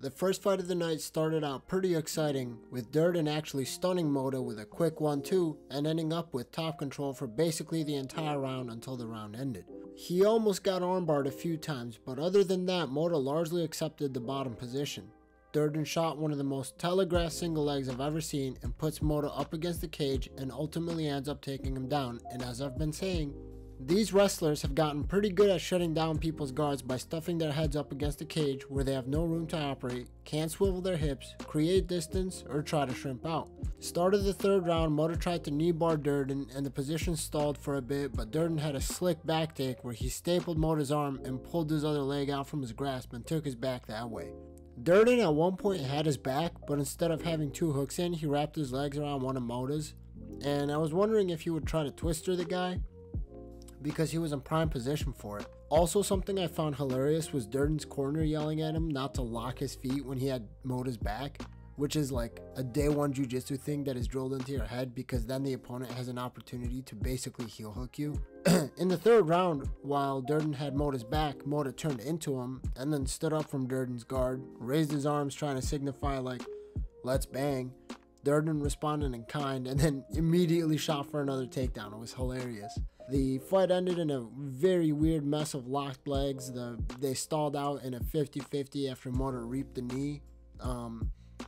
The first fight of the night started out pretty exciting, with Durden actually stunning Mota with a quick 1-2 and ending up with top control for basically the entire round until the round ended. He almost got armbarred a few times, but other than that, Mota largely accepted the bottom position. Durden shot one of the most telegraphed single legs I've ever seen and puts Mota up against the cage and ultimately ends up taking him down, and as I've been saying, these wrestlers have gotten pretty good at shutting down people's guards by stuffing their heads up against the cage where they have no room to operate, can't swivel their hips, create distance, or try to shrimp out. Start of the third round, Mota tried to knee bar Durden and the position stalled for a bit, but Durden had a slick back take where he stapled Mota's arm and pulled his other leg out from his grasp and took his back that way. Durden at one point had his back, but instead of having two hooks in, he wrapped his legs around one of Mota's, and I was wondering if he would try to twister the guy, because he was in prime position for it. Also, something I found hilarious was Durden's corner yelling at him not to lock his feet when he had Mota's back, which is like a day one jiu-jitsu thing that is drilled into your head, because then the opponent has an opportunity to basically heel hook you. In the third round, while Durden had Mota's back, Mota turned into him and then stood up from Durden's guard, raised his arms trying to signify like, let's bang. Durden responded in kind and then immediately shot for another takedown. It was hilarious. The fight ended in a very weird mess of locked legs. They stalled out in a 50-50 after Mota reaped the knee.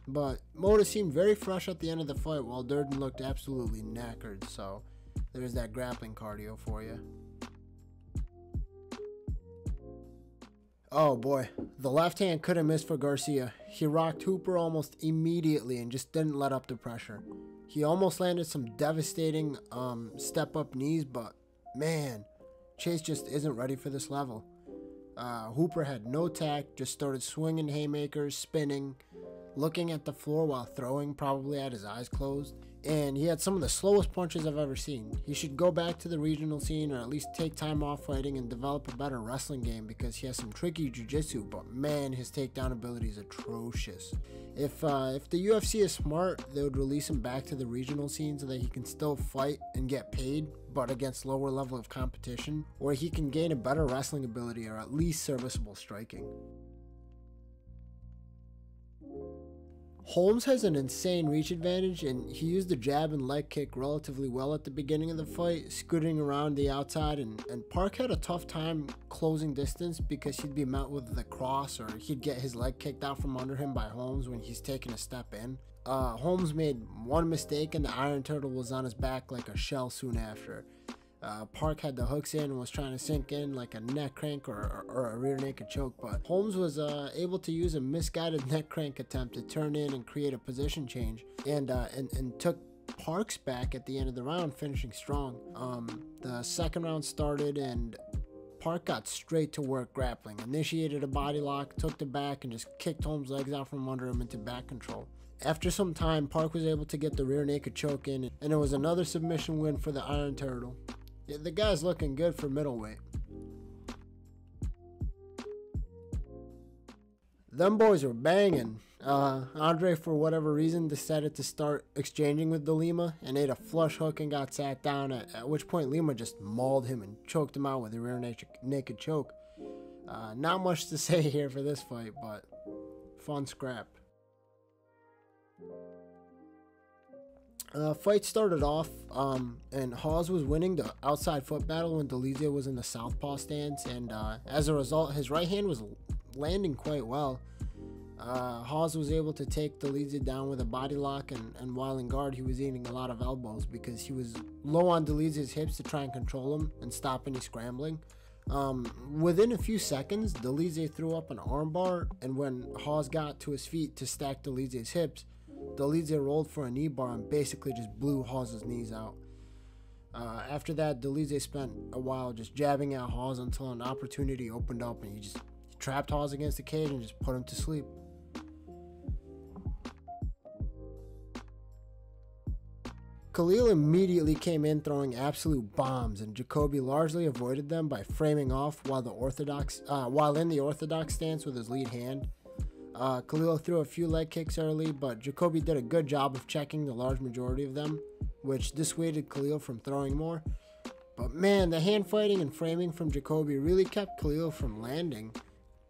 But Mota seemed very fresh at the end of the fight while Durden looked absolutely knackered. So there's that grappling cardio for you. Oh boy, the left hand couldn't miss for Garcia. He rocked Hooper almost immediately and just didn't let up the pressure. He almost landed some devastating step-up knees, but man, Chase just isn't ready for this level. Hooper had no tact, just started swinging haymakers, spinning, looking at the floor while throwing, probably had his eyes closed, and he had some of the slowest punches I've ever seen. He should go back to the regional scene or at least take time off fighting and develop a better wrestling game, because he has some tricky jiu-jitsu, but man, his takedown ability is atrocious. If the UFC is smart, they would release him back to the regional scene so that he can still fight and get paid, but against lower level of competition, or he can gain a better wrestling ability or at least serviceable striking. Holmes has an insane reach advantage, and he used the jab and leg kick relatively well at the beginning of the fight, scooting around the outside, and Park had a tough time closing distance because he'd be met with the cross or he'd get his leg kicked out from under him by Holmes when he's taking a step in. Holmes made one mistake and the Iron Turtle was on his back like a shell soon after. Park had the hooks in and was trying to sink in like a neck crank or a rear naked choke, but Holmes was able to use a misguided neck crank attempt to turn in and create a position change, and took Park's back at the end of the round, finishing strong. The second round started and Park got straight to work grappling, initiated a body lock, took the back, and just kicked Holmes' legs out from under him into back control. After some time, Park was able to get the rear naked choke in, and it was another submission win for the Iron Turtle. Yeah, the guy's looking good for middleweight. Them boys were banging. Andrei, for whatever reason, decided to start exchanging with De Lima and ate a flush hook and got sat down, at which point Lima just mauled him and choked him out with a rear naked choke. Not much to say here for this fight, but fun scrap. Fight started off, and Hawes was winning the outside foot battle when Dolidze was in the southpaw stance, and as a result, his right hand was landing quite well. Hawes was able to take Dolidze down with a body lock, and while in guard, he was eating a lot of elbows because he was low on Dolidze's hips to try and control him and stop any scrambling. Within a few seconds, Dolidze threw up an armbar, and when Hawes got to his feet to stack Dolidze's hips, Dolidze rolled for a knee bar and basically just blew Hawes' knees out. After that, Dolidze spent a while just jabbing at Hawes until an opportunity opened up, and he trapped Hawes against the cage and just put him to sleep. Khalil immediately came in throwing absolute bombs, and Jacoby largely avoided them by framing off while in the orthodox stance with his lead hand. Khalil threw a few leg kicks early, but Jacoby did a good job of checking the large majority of them, which dissuaded Khalil from throwing more. But man, the hand fighting and framing from Jacoby really kept Khalil from landing.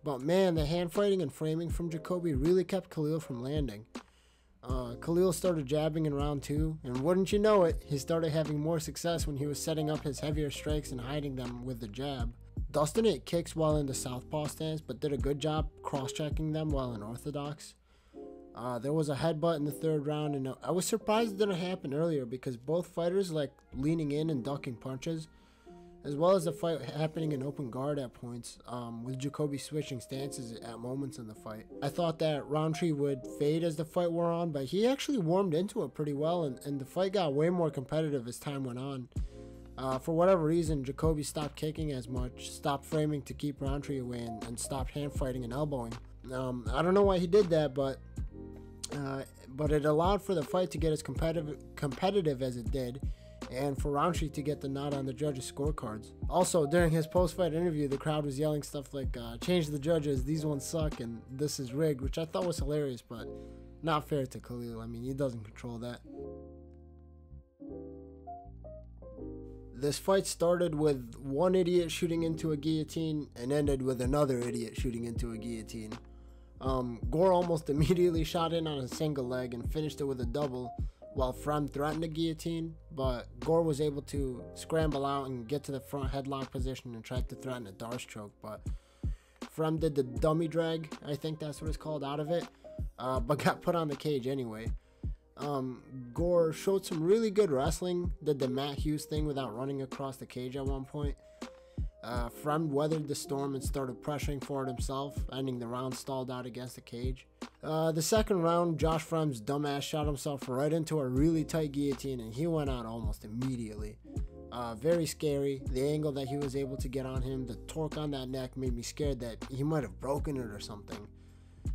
But man, the hand fighting and framing from Jacoby really kept Khalil from landing. Khalil started jabbing in round 2, and wouldn't you know it, he started having more success when he was setting up his heavier strikes and hiding them with the jab. Dustin ate kicks while in the southpaw stance, but did a good job cross-checking them while in orthodox. There was a headbutt in the 3rd round, and I was surprised it didn't happen earlier because both fighters like leaning in and ducking punches, as well as the fight happening in open guard at points, with Jacoby switching stances at moments in the fight. I thought that Rountree would fade as the fight wore on, but he actually warmed into it pretty well, and the fight got way more competitive as time went on. For whatever reason, Jacoby stopped kicking as much, stopped framing to keep Rountree away, and stopped hand fighting and elbowing. I don't know why he did that, but it allowed for the fight to get as competitive as it did, and for Rountree to get the nod on the judges' scorecards. Also, during his post-fight interview, the crowd was yelling stuff like, change the judges, these ones suck, and this is rigged, which I thought was hilarious, but not fair to Khalil. I mean, he doesn't control that. This fight started with one idiot shooting into a guillotine and ended with another idiot shooting into a guillotine. Gore almost immediately shot in on a single leg and finished it with a double, while Fremd threatened a guillotine, but Gore was able to scramble out and get to the front headlock position and tried to threaten a Darce choke, but Fremd did the dummy drag, I think that's what it's called, out of it, but got put on the cage anyway. Gore showed some really good wrestling, did the Matt Hughes thing without running across the cage at one point. Fremd weathered the storm and started pressuring for it himself, ending the round stalled out against the cage. The second round, Josh Fremd's dumbass shot himself right into a really tight guillotine and he went out almost immediately. Very scary. The angle that he was able to get on him, the torque on that neck made me scared that he might have broken it or something.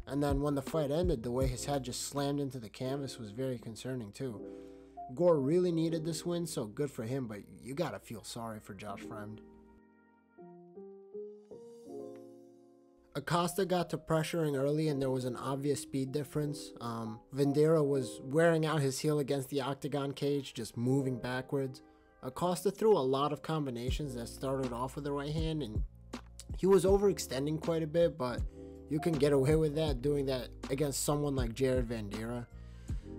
And then when the fight ended, the way his head just slammed into the canvas was very concerning too. Gore really needed this win, so good for him, but you gotta feel sorry for Josh Fremd. Acosta got to pressuring early and there was an obvious speed difference. Vanderaa was wearing out his heel against the octagon cage, just moving backwards. Acosta threw a lot of combinations that started off with the right hand, and he was overextending quite a bit, but you can get away with that doing that against someone like Jared Vanderaa.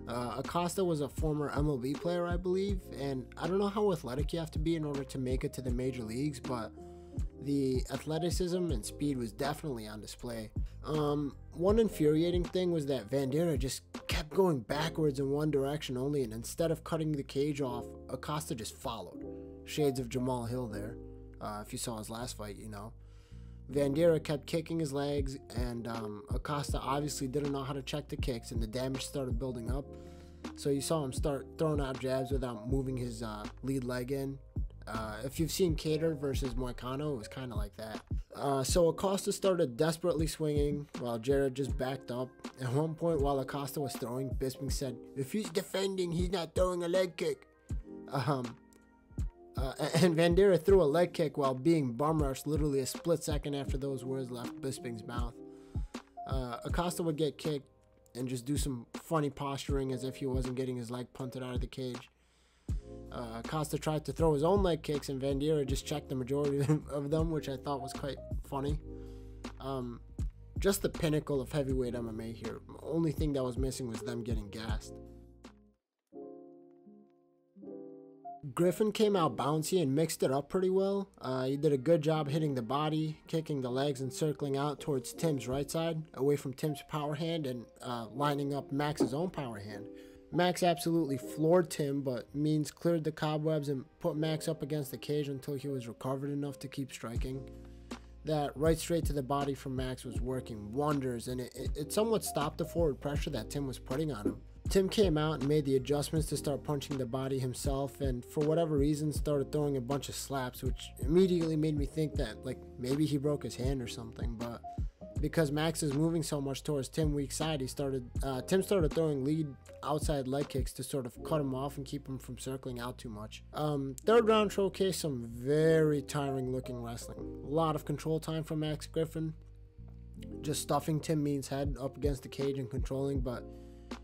Acosta was a former MLB player, I believe, and I don't know how athletic you have to be in order to make it to the major leagues, but the athleticism and speed was definitely on display. One infuriating thing was that Vanderaa just kept going backwards in one direction only, and instead of cutting the cage off, Acosta just followed. Shades of Jamal Hill there, if you saw his last fight, you know. Vanderaa kept kicking his legs, and Acosta obviously didn't know how to check the kicks, and the damage started building up. So you saw him start throwing out jabs without moving his lead leg in. If you've seen Kattar versus Moicano, it was kind of like that. So Acosta started desperately swinging while Jared just backed up. At one point while Acosta was throwing, Bisping said, "If he's defending, he's not throwing a leg kick." And Vanderaa threw a leg kick while being bum rushed literally a split second after those words left Bisping's mouth. Acosta would get kicked and just do some funny posturing as if he wasn't getting his leg punted out of the cage. Acosta tried to throw his own leg kicks and Vanderaa just checked the majority of them, which I thought was quite funny. Just the pinnacle of heavyweight MMA here. The only thing that was missing was them getting gassed. Griffin came out bouncy and mixed it up pretty well. He did a good job hitting the body, kicking the legs, and circling out towards Tim's right side, away from Tim's power hand, and lining up Max's own power hand. Max absolutely floored Tim, but Means cleared the cobwebs and put Max up against the cage until he was recovered enough to keep striking. That right straight to the body from Max was working wonders, and it somewhat stopped the forward pressure that Tim was putting on him. Tim came out and made the adjustments to start punching the body himself, and for whatever reason started throwing a bunch of slaps, which immediately made me think that like maybe he broke his hand or something. But because Max is moving so much towards Tim's weak side, Tim started throwing lead outside leg kicks to sort of cut him off and keep him from circling out too much. Third round showcased some very tiring looking wrestling. A lot of control time from Max Griffin, just stuffing Tim Means' head up against the cage and controlling, but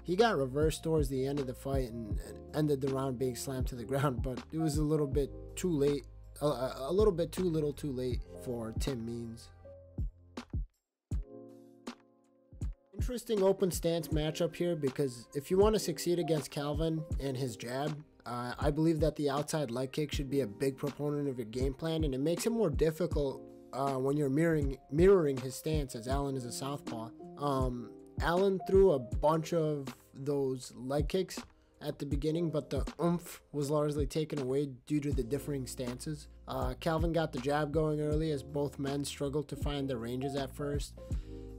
he got reversed towards the end of the fight and ended the round being slammed to the ground, but it was a little bit too late, a little bit too little too late for Tim Means. interesting open stance matchup here, because if you want to succeed against Calvin and his jab, I believe that the outside leg kick should be a big proponent of your game plan, and it makes it more difficult when you're mirroring his stance, as Allen is a southpaw. Allen threw a bunch of those leg kicks at the beginning, but the oomph was largely taken away due to the differing stances. Calvin got the jab going early as both men struggled to find their ranges at first.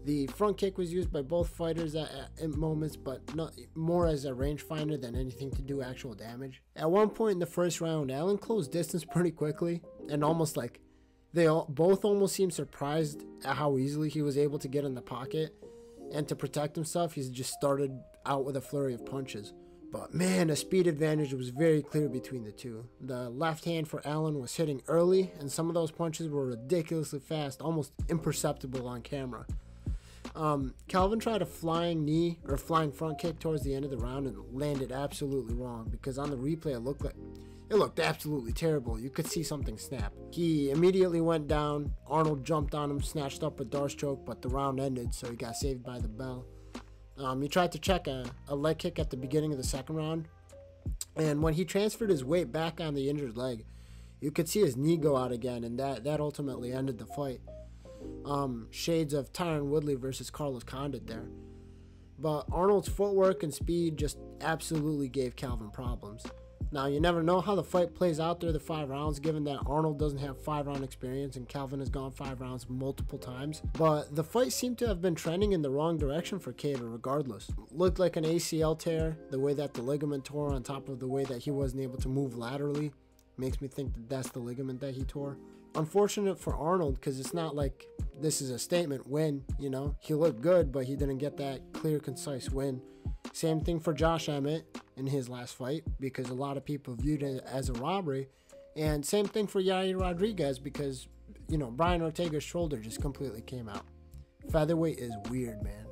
The front kick was used by both fighters at moments, but not more as a rangefinder than anything to do actual damage. At one point in the first round, Allen closed distance pretty quickly, and almost like both almost seemed surprised at how easily he was able to get in the pocket, and to protect himself, he's just started out with a flurry of punches. But man, a speed advantage was very clear between the two. The left hand for Allen was hitting early, and some of those punches were ridiculously fast, almost imperceptible on camera. Calvin tried a flying knee or flying front kick towards the end of the round and landed absolutely wrong, because on the replay it looked absolutely terrible. You could see something snap. He immediately went down. Arnold jumped on him, snatched up a Darce choke, but the round ended, so he got saved by the bell. He tried to check a leg kick at the beginning of the second round, and when he transferred his weight back on the injured leg, you could see his knee go out again, and that ultimately ended the fight. Shades of Tyron Woodley versus Carlos Condit there. But Arnold's footwork and speed just absolutely gave Calvin problems. Now, you never know how the fight plays out through the 5 rounds, given that Arnold doesn't have 5-round experience and Calvin has gone 5 rounds multiple times. But the fight seemed to have been trending in the wrong direction for Kattar regardless. Looked like an ACL tear, the way that the ligament tore on top of the way that he wasn't able to move laterally. Makes me think that that's the ligament that he tore. Unfortunate for Arnold, because it's not like this is a statement win, you know. He looked good, but he didn't get that clear, concise win. Same thing for Josh Emmett in his last fight, because a lot of people viewed it as a robbery. And same thing for Yair Rodriguez, because, you know, Brian Ortega's shoulder just completely came out. Featherweight is weird, man.